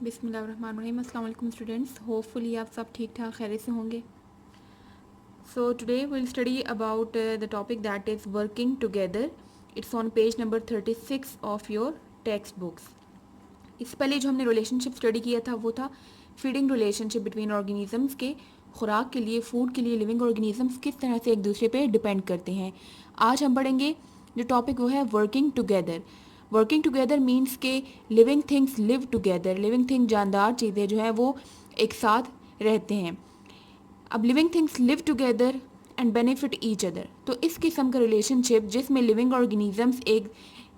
बिस्मिल्लाहिर्रहमानिर्रहीम। अस्सलाम वालेकुम स्टूडेंट्स, होपफुली आप सब ठीक ठाक खैरियत से होंगे। So today will study about the topic that is working together. It's on page number 36 of your text books. इससे पहले जो हमने रिलेशनशिप स्टडी किया था वो था फीडिंग रिलेशनशिप बिटवीन ऑर्गेनिजम्स के खुराक के लिए, फूड के लिए लिविंग ऑर्गेनिजम्स किस तरह से एक दूसरे पे डिपेंड करते हैं। आज हम पढ़ेंगे जो टॉपिक वो है working together. Working together means के living things live together. Living thing जानदार चीज़ें जो है वो एक साथ रहते हैं। अब living things live together and benefit each other, तो इस किस्म का रिलेशनशिप जिसमें लिविंग ऑर्गेनिजम्स एक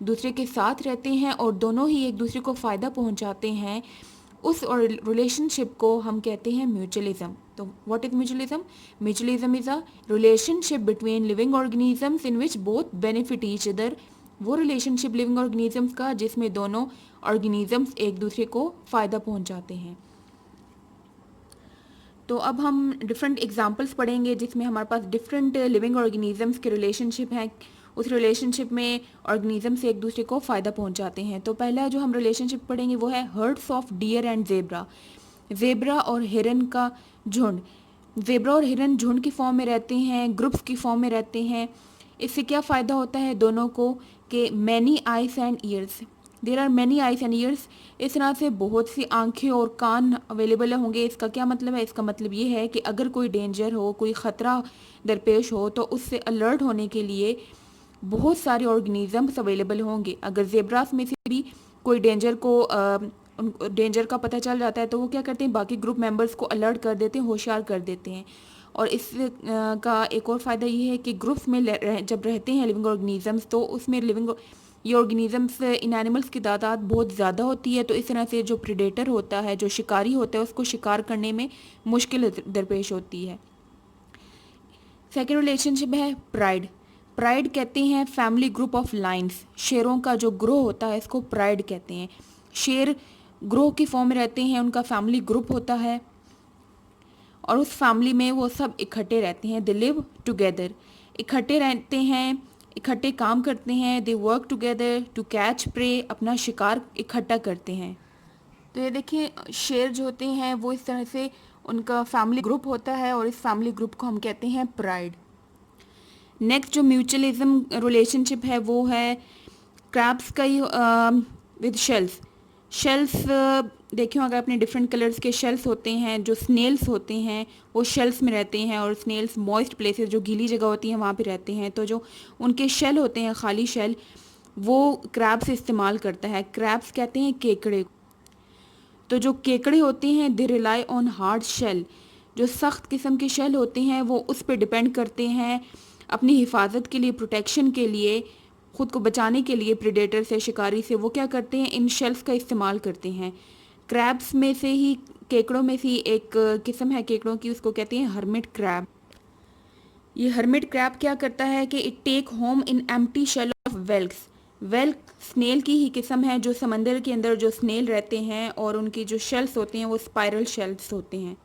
दूसरे के साथ रहते हैं और दोनों ही एक दूसरे को फ़ायदा पहुंचाते हैं, उस रिलेशनशिप को हम कहते हैं म्यूचुअलिज्म। तो what is mutualism? Mutualism is a relationship between living organisms in which both benefit each other. वो रिलेशनशिप लिविंग ऑर्गेनिजम्स का जिसमें दोनों ऑर्गेनिजम्स एक दूसरे को फ़ायदा पहुंचाते हैं। तो अब हम डिफरेंट एग्जांपल्स पढ़ेंगे जिसमें हमारे पास डिफरेंट लिविंग ऑर्गेनिजम्स के रिलेशनशिप हैं। उस रिलेशनशिप में ऑर्गेनिज्म से एक दूसरे को फ़ायदा पहुंचाते हैं। तो पहला जो हम रिलेशनशिप पढ़ेंगे वो है hertz of dear and zebra. Zebra और हिरन का झुंड। जेब्रा और हिरन झुंड की फॉर्म में रहते हैं, ग्रुप्स की फॉर्म में रहते हैं। इससे क्या फ़ायदा होता है दोनों को कि many eyes and ears, there are many eyes and ears. इस तरह से बहुत सी आंखें और कान अवेलेबल होंगे। इसका क्या मतलब है? इसका मतलब ये है कि अगर कोई डेंजर हो, कोई ख़तरा दरपेश हो तो उससे अलर्ट होने के लिए बहुत सारे ऑर्गेनिजम्स अवेलेबल होंगे। अगर जेब्रास में से भी कोई डेंजर का पता चल जाता है तो वो क्या करते हैं, बाकी ग्रुप मेंबर्स को अलर्ट कर देते हैं, होशियार कर देते हैं। और इस का एक और फ़ायदा ये है कि ग्रुप्स में जब रहते हैं लिविंग ऑर्गेनिजम्स तो उसमें ये ऑर्गेनिजम्स इन एनिमल्स की तादाद बहुत ज़्यादा होती है। तो इस तरह से जो प्रेडेटर होता है, जो शिकारी होता है, उसको शिकार करने में मुश्किल दरपेश होती है। सेकेंड रिलेशनशिप है प्राइड। प्राइड कहते हैं फैमिली ग्रुप ऑफ लाइन्स। शेरों का जो ग्रोह होता है इसको प्राइड कहते हैं। शेर ग्रोह की फॉर्म में रहते हैं, उनका फैमिली ग्रुप होता है और उस फैमिली में वो सब इकट्ठे रहते हैं। दे लिव टुगेदर, इकट्ठे रहते हैं, इकट्ठे काम करते हैं। They work together to catch prey, अपना शिकार इकट्ठा करते हैं। तो ये देखिए शेर जो होते हैं वो इस तरह से उनका फैमिली ग्रुप होता है और इस फैमिली ग्रुप को हम कहते हैं प्राइड। नेक्स्ट जो म्यूचुअलिज्म रिलेशनशिप है वो है क्रैब्स का ही विद शेल्स। शेल्स देखियो, अगर अपने डिफरेंट कलर्स के शेल्स होते हैं, जो स्नेल्स होते हैं वो शेल्स में रहते हैं और स्नेल्स मॉइस्ट प्लेसेस जो गीली जगह होती हैं वहाँ पे रहते हैं। तो जो उनके शेल होते हैं, खाली शेल, वो क्रैब्स इस्तेमाल करता है। क्रैब्स कहते हैं केकड़े। तो जो केकड़े होते हैं they rely on hard shell. जो सख्त किस्म के शेल होते हैं वो उस पर डिपेंड करते हैं अपनी हिफाजत के लिए, प्रोटेक्शन के लिए, ख़ुद को बचाने के लिए प्रेडेटर से, शिकारी से। वो क्या करते हैं, इन शेल्स का इस्तेमाल करते हैं। क्रैब्स में से ही, केकड़ों में से ही एक किस्म है केकड़ों की, उसको कहते हैं हर्मिट क्रैब। ये हर्मिट क्रैब क्या करता है कि it take home in empty shell of whelks. Whelk snail की ही किस्म है जो समंदर के अंदर जो स्नेल रहते हैं और उनकी जो शेल्स होते हैं वो स्पाइरल शेल्स होते हैं।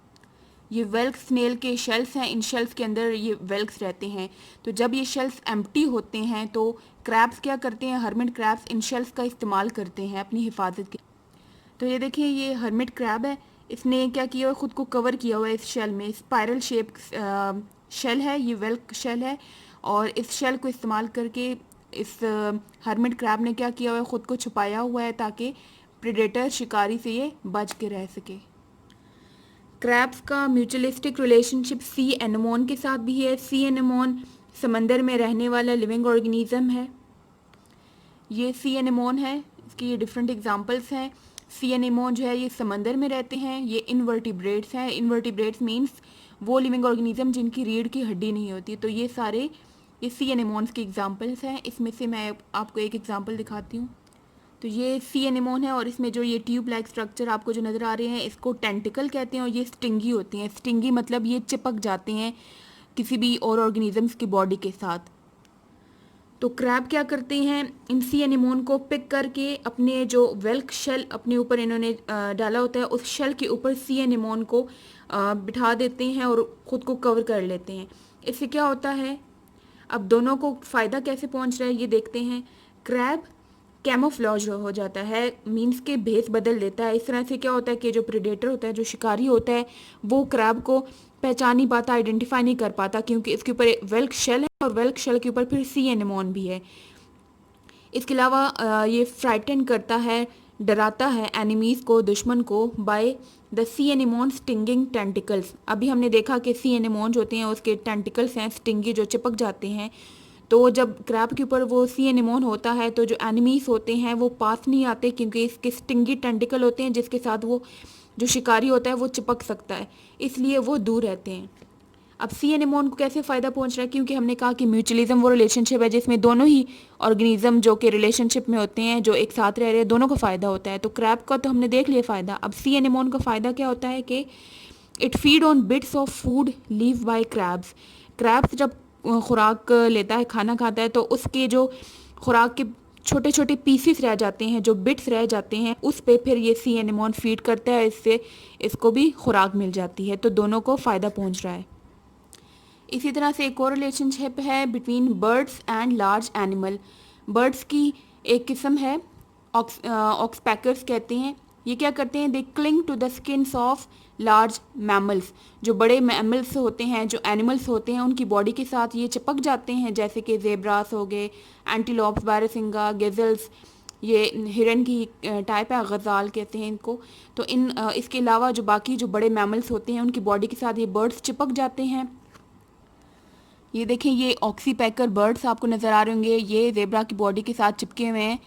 ये वेल्क स्नेल के शेल्स हैं, इन शेल्स के अंदर ये वेल्क्स रहते हैं। तो जब ये शेल्स एम्प्टी होते हैं तो क्रैब्स क्या करते हैं, हर्मिट क्रैब्स इन शेल्स का इस्तेमाल करते हैं अपनी हिफाजत के। तो ये देखिए ये हर्मिट क्रैब है, इसने क्या किया हुआ है, ख़ुद को कवर किया हुआ है इस शेल में। स्पाइरल शेप शेल है, ये वेल्क शेल है और इस शेल को इस्तेमाल करके इस हर्मिट क्रैब ने क्या किया हुआ है, ख़ुद को छुपाया हुआ है ताकि प्रेडेटर, शिकारी से ये बच के रह सके। क्रैब्स का म्यूचुअलिस्टिक रिलेशनशिप सी एनेमोन के साथ भी है। सी एनेमोन समंदर में रहने वाला लिविंग ऑर्गेनिज्म है। ये सी एनेमोन है, इसकी ये डिफरेंट एग्जांपल्स हैं। सी एनेमोन जो है ये समंदर में रहते हैं। ये इनवर्टिब्रेट्स हैं। इनवर्टिब्रेट्स मीन्स वो लिविंग ऑर्गेनिज्म जिनकी रीढ़ की हड्डी नहीं होती। तो ये सारे ये सी एनेमोन्स की एग्जांपल्स हैं। इसमें से मैं आपको एक एग्जांपल दिखाती हूँ। तो ये सी एनेमोन है और इसमें जो ये ट्यूब लाइक स्ट्रक्चर आपको जो नज़र आ रहे हैं इसको टेंटिकल कहते हैं और ये स्टिंगी होती हैं। स्टिंगी मतलब ये चिपक जाते हैं किसी भी और ऑर्गेनिजम्स की बॉडी के साथ। तो क्रैब क्या करते हैं, इन सी एनेमोन को पिक करके अपने जो वेल्क शेल अपने ऊपर इन्होंने डाला होता है उस शेल के ऊपर सी एनेमोन को बिठा देते हैं और ख़ुद को कवर कर लेते हैं। इससे क्या होता है, अब दोनों को फ़ायदा कैसे पहुंच रहा है ये देखते हैं। क्रैब कैमोफ्लेज हो जाता है, मीन्स के भेस बदल देता है। इस तरह से क्या होता है कि जो प्रेडेटर होता है, जो शिकारी होता है, वो क्रैब को पहचान नहीं पाता, आइडेंटिफाई नहीं कर पाता, क्योंकि इसके ऊपर वेल्क शेल है और वेल्क शेल के ऊपर फिर सी एनेमोन भी है। इसके अलावा ये फ्राइटन करता है, डराता है एनिमीज़ को, दुश्मन को, by the sea anemone stinging tentacles. अभी हमने देखा कि सी एनेमोन जो होते हैं उसके टेंटिकल्स हैं स्टिंगी, जो चिपक जाते हैं। तो जब क्रैब के ऊपर वो सी एनेमोन होता है तो जो एनिमीज़ होते हैं वो पास नहीं आते, क्योंकि इसके स्टिंगी टेंटिकल होते हैं जिसके साथ वो जो शिकारी होता है वो चिपक सकता है, इसलिए वो दूर रहते हैं। अब सी एनेमोन को कैसे फ़ायदा पहुंच रहा है, क्योंकि हमने कहा कि म्यूचुअलिज्म वो रिलेशनशिप है जिसमें दोनों ही ऑर्गेनिज्म जो कि रिलेशनशिप में होते हैं, जो एक साथ रह रहे हैं, दोनों को फ़ायदा होता है। तो क्रैब का तो हमने देख लिया फ़ायदा। अब सी एनेमोन का फ़ायदा क्या होता है कि it feed on bits of food leave by crabs. Crabs जब खुराक लेता है, खाना खाता है, तो उसके जो खुराक के छोटे छोटे पीसेस रह जाते हैं, जो बिट्स रह जाते हैं, उस पे फिर ये सी एनेमोन फीड करता है, इससे इसको भी खुराक मिल जाती है। तो दोनों को फ़ायदा पहुंच रहा है। इसी तरह से एक और रिलेशनशिप है between birds and large animal. Birds की एक किस्म है, ऑक्सपैकर्स कहते हैं। ये क्या करते हैं, they cling to the skins of large mammals. जो बड़े मैमल्स होते हैं, जो एनिमल्स होते हैं, उनकी बॉडी के साथ ये चिपक जाते हैं, जैसे कि जेब्रास हो गए, एंटीलोप्स, बारहसिंगा, गेजल्स, ये हिरन की टाइप है, गज़ाल कहते हैं इनको। तो इसके अलावा जो बाकी जो बड़े मैमल्स होते हैं उनकी बॉडी के साथ ये बर्ड्स चिपक जाते हैं। ये देखें, ये ऑक्सीपैकर बर्ड्स आपको नज़र आ रहे होंगे, ये जेब्रा की बॉडी के साथ चिपके हुए हैं।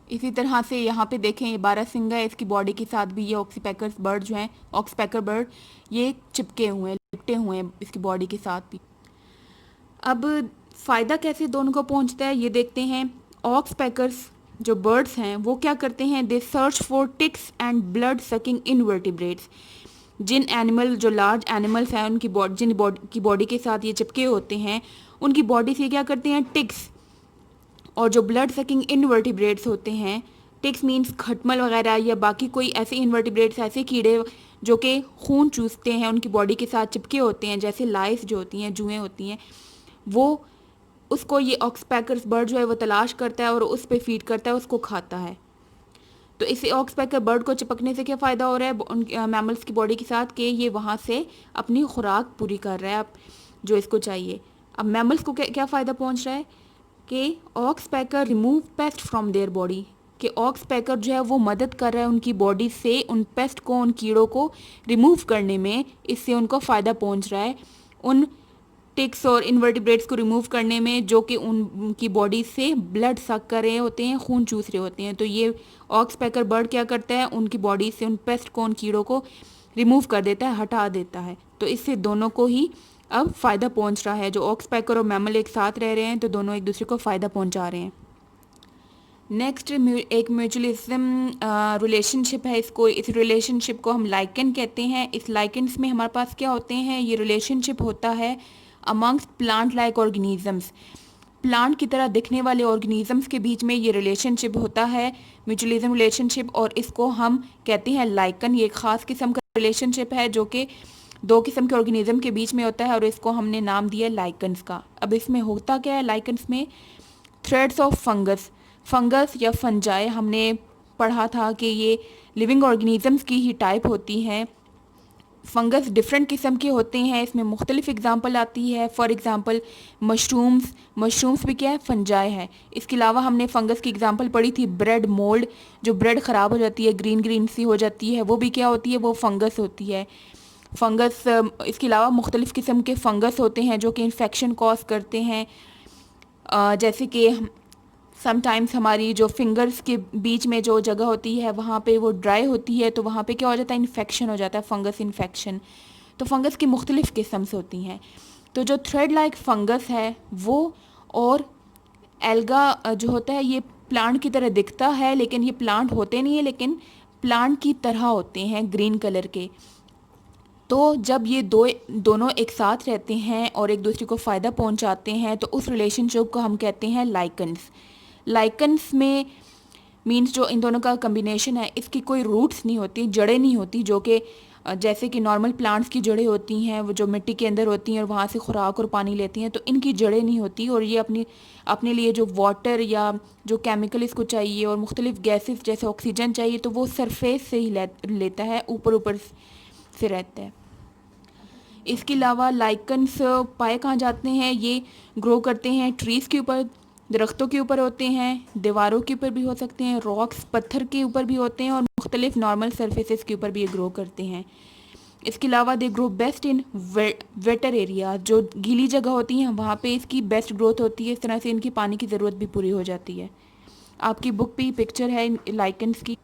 इसी तरह से यहाँ पे देखें, ये बारहसिंगा है, इसकी बॉडी के साथ भी ये ऑक्सीपैकर बर्ड जो हैं, ऑक्सीपैकर बर्ड, ये चिपके हुए हैं, लिपटे हुए हैं इसकी बॉडी के साथ भी। अब फ़ायदा कैसे दोनों को पहुँचता है ये देखते हैं। ऑक्सीपैकर्स जो बर्ड्स हैं वो क्या करते हैं, they search for ticks and blood sucking invertebrates. जिन एनिमल, जो लार्ज एनिमल्स हैं, उनकी बॉडी, जिन बॉडी की बॉडी के साथ ये चिपके होते हैं, उनकी बॉडी से क्या करते हैं, टिक्स, और जो ब्लड सकिंग इनवर्टिब्रेट्स होते हैं, टिक्स मीन्स खटमल वगैरह या बाकी कोई ऐसे इनवर्टिब्रेट्स, ऐसे कीड़े जो कि खून चूसते हैं, उनकी बॉडी के साथ चिपके होते हैं, जैसे लाइस जो होती हैं, जुएँ होती हैं, वो उसको ये ऑक्सपैकर्स बर्ड जो है वो तलाश करता है और उस पर फीड करता है, उसको खाता है। तो इसे ऑक्सपैकर बर्ड को चिपकने से क्या फ़ायदा हो रहा है उन मैमल्स की बॉडी के साथ, कि ये वहाँ से अपनी खुराक पूरी कर रहा है अब जो इसको चाहिए। अब मैमल्स को क्या फ़ायदा पहुँच रहा है कि oxpecker remove pest from their body, कि ऑक्सपैकर जो है वो मदद कर रहा है उनकी बॉडी से उन पेस्ट को, उन कीड़ों को रिमूव करने में। इससे उनको फ़ायदा पहुँच रहा है उन टिक्स और इनवर्टिब्रेट्स को रिमूव करने में, जो कि उनकी बॉडी से ब्लड सक कर रहे होते हैं, खून चूस रहे होते हैं। तो ये ऑक्सपैकर बर्ड क्या करता है, उनकी बॉडी से उन पेस्ट को, उन कीड़ों को रिमूव कर देता है, हटा देता है। तो इससे दोनों को ही अब फ़ायदा पहुंच रहा है। जो ऑक्सपैकर और मैमल एक साथ रह रहे हैं तो दोनों एक दूसरे को फ़ायदा पहुंचा रहे हैं। नेक्स्ट एक म्यूचुअलिज्म रिलेशनशिप है, इस रिलेशनशिप को हम लाइकन कहते हैं। इस लाइकन्स में हमारे पास क्या होते हैं, ये रिलेशनशिप होता है amongst plant like organisms. Plant की तरह दिखने वाले ऑर्गेनिजम्स के बीच में ये रिलेशनशिप होता है, म्यूचुअलिज्म रिलेशनशिप, और इसको हम कहते हैं लाइकन। ये एक ख़ास किस्म का रिलेशनशिप है जो कि दो किस्म के ऑर्गेनिज्म के बीच में होता है और इसको हमने नाम दिया लाइकन्स का। अब इसमें होता क्या है लाइकन्स में, थ्रेड्स ऑफ फंगस या फंजाई, हमने पढ़ा था कि ये लिविंग ऑर्गेनिजम्स की ही टाइप होती हैं। फंगस डिफरेंट किस्म के होते हैं, इसमें मुख्तलिफ एग्जांपल आती है। फॉर एग्जांपल मशरूम्स भी क्या है, फंजाई है। इसके अलावा हमने फंगस की एग्जांपल पढ़ी थी ब्रेड मोल्ड, जो ब्रेड ख़राब हो जाती है, ग्रीन ग्रीन सी हो जाती है, वो भी क्या होती है, वो फंगस होती है। फंगस, इसके अलावा मुख्तलिफ किस्म के फंगस होते हैं जो कि इन्फेक्शन कॉज करते हैं, जैसे कि समटाइम्स हमारी जो फिंगर्स के बीच में जो जगह होती है वहाँ पे वो ड्राई होती है, तो वहाँ पे क्या हो जाता है, इन्फेक्शन हो जाता है, फंगस इन्फेक्शन। तो फंगस की मुख्तलिफ किस्म होती हैं। तो जो थ्रेड लाइक फंगस है वो, और एल्गा जो होता है, ये प्लांट की तरह दिखता है लेकिन ये प्लांट होते नहीं है, लेकिन प्लांट की तरह होते हैं, ग्रीन कलर के। तो जब ये दोनों एक साथ रहते हैं और एक दूसरे को फ़ायदा पहुंचाते हैं तो उस रिलेशनशिप को हम कहते हैं लाइकन्स। लाइकन्स में मीन्स जो इन दोनों का कम्बिनेशन है, इसकी कोई रूट्स नहीं होती, जड़ें नहीं होती, जो कि जैसे कि नॉर्मल प्लांट्स की जड़ें होती हैं वो जो मिट्टी के अंदर होती हैं और वहाँ से खुराक और पानी लेती हैं, तो इनकी जड़ें नहीं होती और ये अपने लिए जो वाटर या जो केमिकल इसको चाहिए और मुख्तलिफ गैसेस जैसे ऑक्सीजन चाहिए तो वो सरफेस से ही लेता है, ऊपर ऊपर से रहता है। इसके अलावा लाइकन्स पाए कहाँ जाते हैं, ये ग्रो करते हैं ट्रीज़ के ऊपर, दरख्तों के ऊपर होते हैं, दीवारों के ऊपर भी हो सकते हैं, रॉक्स पत्थर के ऊपर भी होते हैं और मुख्तलिफ नॉर्मल सरफेसेस के ऊपर भी ये ग्रो करते हैं। इसके अलावा they grow best in waiter area, जो गीली जगह होती हैं वहाँ पे इसकी बेस्ट ग्रोथ होती है, इस तरह से इनकी पानी की ज़रूरत भी पूरी हो जाती है। आपकी बुक पे पिक्चर है लाइकन्स की,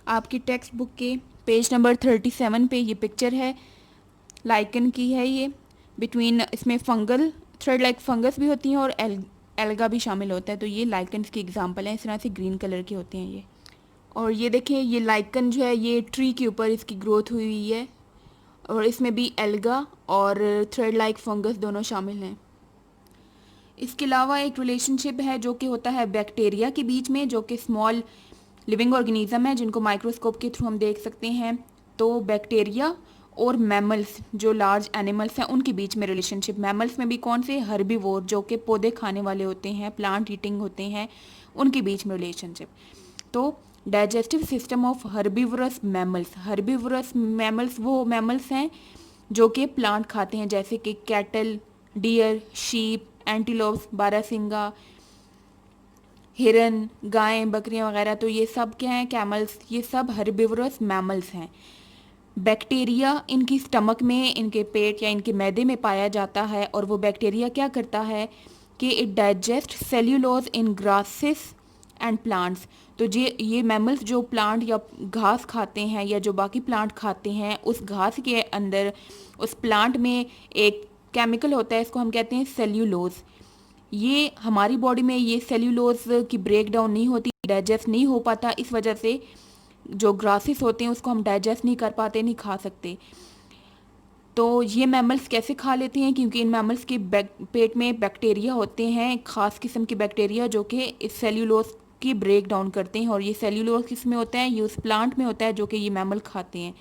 आपकी टेक्स्ट बुक के पेज नंबर 37 पे ये पिक्चर है, लाइकन की है ये। बिटवीन इसमें फंगल थ्रेड लाइक फंगस भी होती हैं और एल्गा भी शामिल होता है, तो ये लाइकन्स की एग्जांपल है। इस तरह से ग्रीन कलर के होते हैं ये। और ये देखें, ये लाइकन जो है ये ट्री के ऊपर इसकी ग्रोथ हुई है और इसमें भी एल्गा और थ्रेड लाइक फंगस दोनों शामिल हैं। इसके अलावा एक रिलेशनशिप है जो कि होता है बैक्टीरिया के बीच में, जो कि स्मॉल लिविंग ऑर्गेनिज्म है जिनको माइक्रोस्कोप के थ्रू हम देख सकते हैं। तो बैक्टीरिया और मैमल्स जो लार्ज एनिमल्स हैं उनके बीच में रिलेशनशिप। मैमल्स में भी कौन से, हर्बीवोर जो कि पौधे खाने वाले होते हैं, प्लांट ईटिंग होते हैं, उनके बीच में रिलेशनशिप। तो digestive system of herbivores mammals, herbivores mammals वो मैमल्स हैं जो कि प्लांट खाते हैं, जैसे कि कैटल, डियर, शीप, एंटीलोप्स, बारहसिंगा, हिरन, गायें, बकरियां वगैरह। तो ये सब क्या हैं, कैमल्स, ये सब हर्बीवरस मैमल्स हैं। बैक्टीरिया इनकी स्टमक में, इनके पेट या इनके मैदे में पाया जाता है और वो बैक्टीरिया क्या करता है कि it digest cellulose in grasses and plants. तो ये मैमल्स जो प्लांट या घास खाते हैं या जो बाकी प्लांट खाते हैं, उस घास के अंदर उस प्लांट में एक केमिकल होता है, इसको हम कहते हैं सेल्यूलोज। ये हमारी बॉडी में ये सेल्यूलोज की ब्रेक डाउन नहीं होती, डाइजेस्ट नहीं हो पाता, इस वजह से जो ग्रासेस होते हैं उसको हम डाइजेस्ट नहीं कर पाते, नहीं खा सकते। तो ये मैमल्स कैसे खा लेते हैं, क्योंकि इन मैमल्स के पेट में बैक्टीरिया होते हैं, ख़ास किस्म के बैक्टीरिया जो कि इस सेल्यूलोज की ब्रेक डाउन करते हैं। और ये सेल्यूलोज किस में होता है, ये उस प्लांट में होता है जो कि ये मैमल खाते हैं।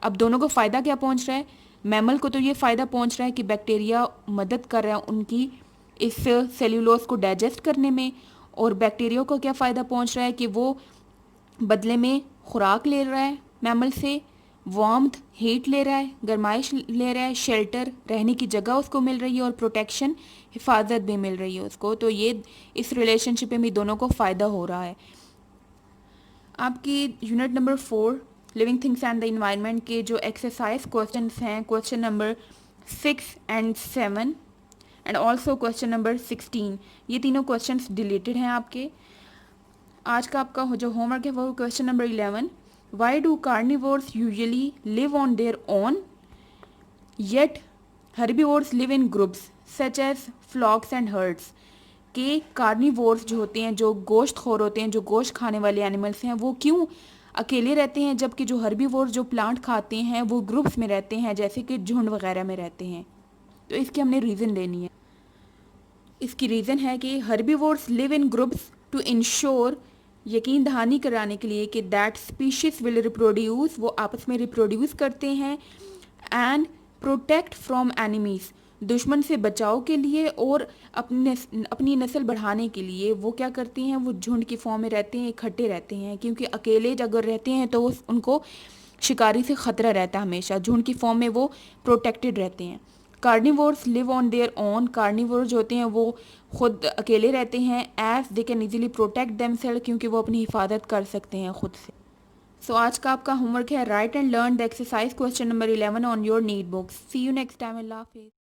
अब दोनों को फ़ायदा क्या पहुंच रहा है, मैमल को तो ये फ़ायदा पहुंच रहा है कि बैक्टीरिया मदद कर रहा है उनकी इस सेल्यूलोज को डाइजेस्ट करने में, और बैक्टीरिया को क्या फ़ायदा पहुंच रहा है कि वो बदले में खुराक ले रहा है मैमल से, वार्मथ हीट ले रहा है, गर्माइश ले रहा है, शेल्टर रहने की जगह उसको मिल रही है और प्रोटेक्शन हिफाजत भी मिल रही है उसको। तो ये इस रिलेशनशिप में दोनों को फ़ायदा हो रहा है। आपकी unit number 4 living things and the environment के जो एक्सरसाइज क्वेश्चंस हैं, question number 6 and 7 and also question number 16, ये तीनों क्वेश्चंस डिलीटेड हैं आपके। आज का आपका जो होमवर्क है वो question number 11, why do carnivores usually live on their own yet herbivores live in groups such as flocks and herds. के कार्निवोर्स जो होते हैं, जो गोश्त खोर होते हैं, जो गोश्त खाने वाले एनिमल्स हैं, वो क्यों अकेले रहते हैं, जबकि जो हर्बीवोर्स जो प्लांट खाते हैं वो ग्रुप्स में रहते हैं, जैसे कि झुंड वगैरह में रहते हैं। तो इसकी हमने रीज़न लेनी है। इसकी रीज़न है कि herbivores live in groups to ensure, यकीन दहानी कराने के लिए कि दैट स्पीशीज विल रिप्रोड्यूस, वो आपस में रिप्रोड्यूस करते हैं, एंड प्रोटेक्ट फ्रॉम एनिमीज, दुश्मन से बचाव के लिए और अपनी नस्ल बढ़ाने के लिए वो क्या करते हैं, वो झुंड की फॉर्म में रहते हैं, इकट्ठे रहते हैं, क्योंकि अकेले अगर रहते हैं तो उनको शिकारी से ख़तरा रहता है हमेशा। झुंड की फॉर्म में वो प्रोटेक्टेड रहते हैं। Carnivores live on their own, carnivore जो होते हैं वो खुद अकेले रहते हैं, as they can easily protect themself, क्योंकि वो अपनी हिफाजत कर सकते हैं खुद से। सो आज का आपका होमवर्क है write and learn the exercise question number 11 on your neat books. See you next time, अल्लाह हाफिज़।